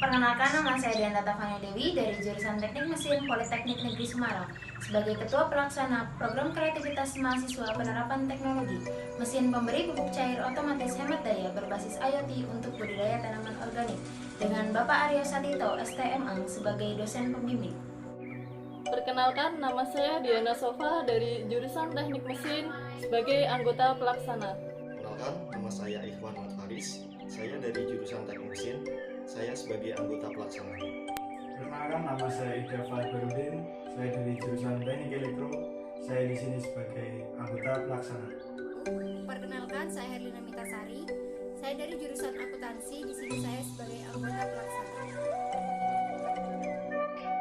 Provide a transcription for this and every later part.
Perkenalkan, nama saya Diantata Fania Dewi dari jurusan Teknik Mesin Politeknik Negeri Semarang sebagai Ketua Pelaksana Program Kreativitas Mahasiswa Penerapan Teknologi Mesin Pemberi Pupuk Cair Otomatis Hemat Daya berbasis IoT untuk budidaya tanaman organik dengan Bapak Aryo Satito, STMA sebagai dosen pembimbing. Perkenalkan, nama saya Diana Sofa dari jurusan Teknik Mesin sebagai anggota pelaksana. Perkenalkan, nama saya Ikhwan Faris. Saya dari jurusan Teknik Mesin. Saya sebagai anggota pelaksana. Perkenalkan, nama saya Ida Farbarudin. Saya dari jurusan Teknik Elektro. Saya di sini sebagai anggota pelaksana. Perkenalkan, saya Herlina Mitasari. Saya dari jurusan akuntansi. Di sini saya sebagai anggota pelaksana.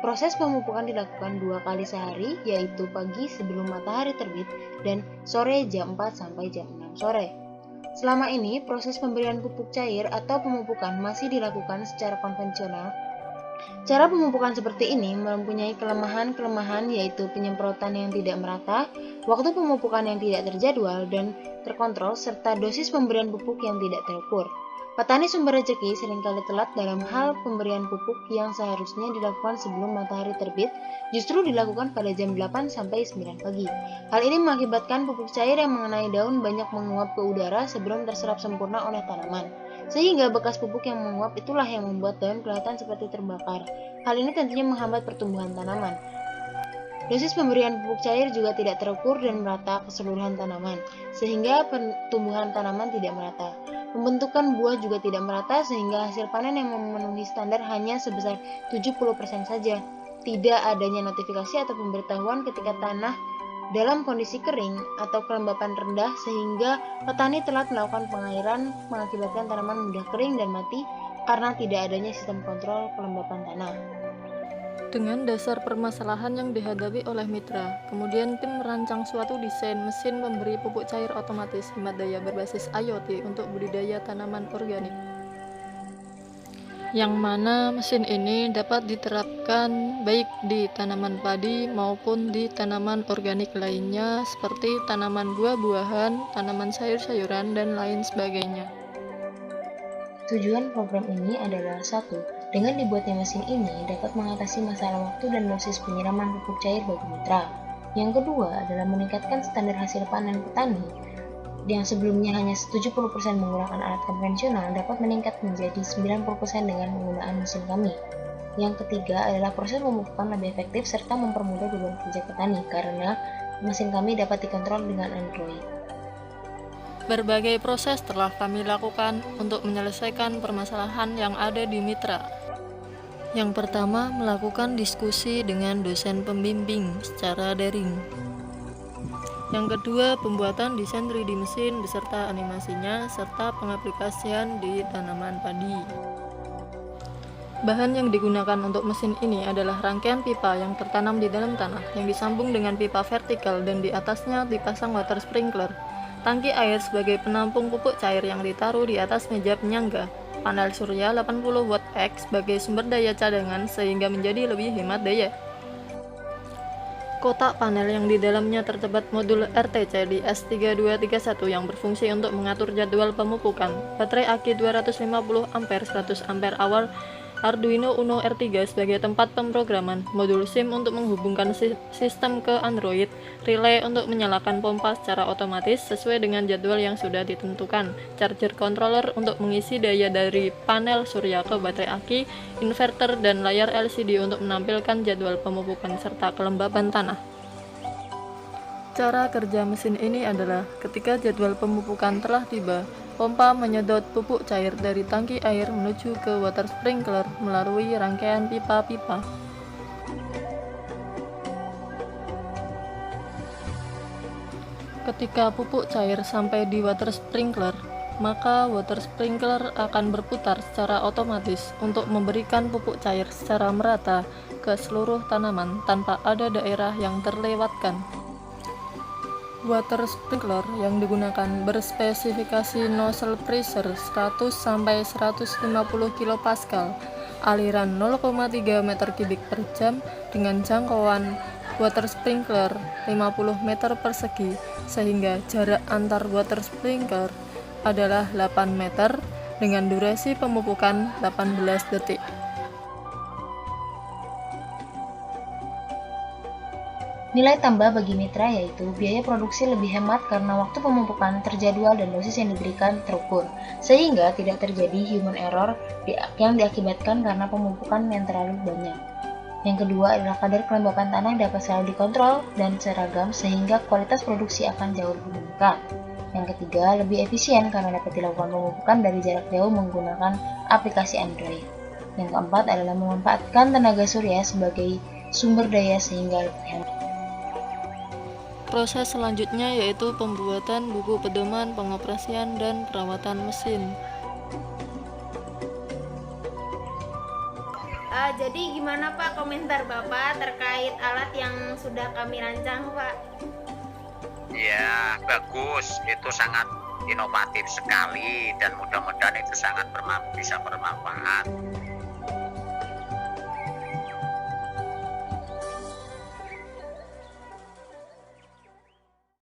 Proses pemupukan dilakukan 2 kali sehari, yaitu pagi sebelum matahari terbit dan sore jam 4 sampai jam 6 sore. Selama ini, proses pemberian pupuk cair atau pemupukan masih dilakukan secara konvensional. Cara pemupukan seperti ini mempunyai kelemahan-kelemahan, yaitu penyemprotan yang tidak merata, waktu pemupukan yang tidak terjadwal dan terkontrol, serta dosis pemberian pupuk yang tidak terukur. Petani sumber rezeki seringkali telat dalam hal pemberian pupuk yang seharusnya dilakukan sebelum matahari terbit, justru dilakukan pada jam 8 sampai 9 pagi. Hal ini mengakibatkan pupuk cair yang mengenai daun banyak menguap ke udara sebelum terserap sempurna oleh tanaman. Sehingga bekas pupuk yang menguap itulah yang membuat daun kelihatan seperti terbakar. Hal ini tentunya menghambat pertumbuhan tanaman. Dosis pemberian pupuk cair juga tidak terukur dan merata keseluruhan tanaman, sehingga pertumbuhan tanaman tidak merata. Pembentukan buah juga tidak merata sehingga hasil panen yang memenuhi standar hanya sebesar 70% saja. Tidak adanya notifikasi atau pemberitahuan ketika tanah dalam kondisi kering atau kelembapan rendah sehingga petani telat melakukan pengairan mengakibatkan tanaman mudah kering dan mati karena tidak adanya sistem kontrol kelembapan tanah. Dengan dasar permasalahan yang dihadapi oleh mitra, kemudian tim merancang suatu desain mesin pemberi pupuk cair otomatis hemat daya berbasis IoT untuk budidaya tanaman organik. Yang mana mesin ini dapat diterapkan baik di tanaman padi maupun di tanaman organik lainnya seperti tanaman buah-buahan, tanaman sayur-sayuran, dan lain sebagainya. Tujuan program ini adalah 1. Dengan dibuatnya mesin ini dapat mengatasi masalah waktu dan dosis penyiraman pupuk cair bagi mitra. Yang kedua adalah meningkatkan standar hasil panen petani yang sebelumnya hanya 70% menggunakan alat konvensional dapat meningkat menjadi 90% dengan menggunakan mesin kami. Yang ketiga adalah proses pemupukan lebih efektif serta mempermudah beban kerja petani karena mesin kami dapat dikontrol dengan Android. Berbagai proses telah kami lakukan untuk menyelesaikan permasalahan yang ada di mitra. Yang pertama, melakukan diskusi dengan dosen pembimbing secara daring. Yang kedua, pembuatan desain 3D mesin beserta animasinya serta pengaplikasian di tanaman padi. Bahan yang digunakan untuk mesin ini adalah rangkaian pipa yang tertanam di dalam tanah yang disambung dengan pipa vertikal dan di atasnya dipasang water sprinkler. Tangki air sebagai penampung pupuk cair yang ditaruh di atas meja penyangga. Panel surya 80 Watt X sebagai sumber daya cadangan sehingga menjadi lebih hemat daya. Kotak panel yang di dalamnya terdapat modul RTC di S3231 yang berfungsi untuk mengatur jadwal pemupukan. Baterai aki 250 ampere 100 ampere hour, Arduino Uno R3 sebagai tempat pemrograman, modul SIM untuk menghubungkan sistem ke Android, relay untuk menyalakan pompa secara otomatis sesuai dengan jadwal yang sudah ditentukan, charger controller untuk mengisi daya dari panel surya ke baterai aki, inverter, dan layar LCD untuk menampilkan jadwal pemupukan serta kelembaban tanah. Cara kerja mesin ini adalah ketika jadwal pemupukan telah tiba, pompa menyedot pupuk cair dari tangki air menuju ke water sprinkler melalui rangkaian pipa-pipa. Ketika pupuk cair sampai di water sprinkler, maka water sprinkler akan berputar secara otomatis untuk memberikan pupuk cair secara merata ke seluruh tanaman tanpa ada daerah yang terlewatkan. Water sprinkler yang digunakan berspesifikasi nozzle pressure 100 sampai 150 kPa, aliran 0,3 meter kubik per jam dengan jangkauan water sprinkler 50 meter persegi, sehingga jarak antar water sprinkler adalah 8 meter dengan durasi pemupukan 18 detik. Nilai tambah bagi mitra yaitu biaya produksi lebih hemat karena waktu pemupukan terjadwal dan dosis yang diberikan terukur, sehingga tidak terjadi human error yang diakibatkan karena pemupukan yang terlalu banyak. Yang kedua adalah kadar kelembapan tanah yang dapat selalu dikontrol dan seragam sehingga kualitas produksi akan jauh lebih meningkat. Yang ketiga, lebih efisien karena dapat dilakukan pemupukan dari jarak jauh menggunakan aplikasi Android. Yang keempat adalah memanfaatkan tenaga surya sebagai sumber daya sehingga lebih hemat. Proses selanjutnya yaitu pembuatan buku pedoman pengoperasian dan perawatan mesin. Jadi gimana Pak komentar Bapak terkait alat yang sudah kami rancang Pak? Ya, bagus. Itu sangat inovatif sekali dan mudah-mudahan itu sangat bisa bermanfaat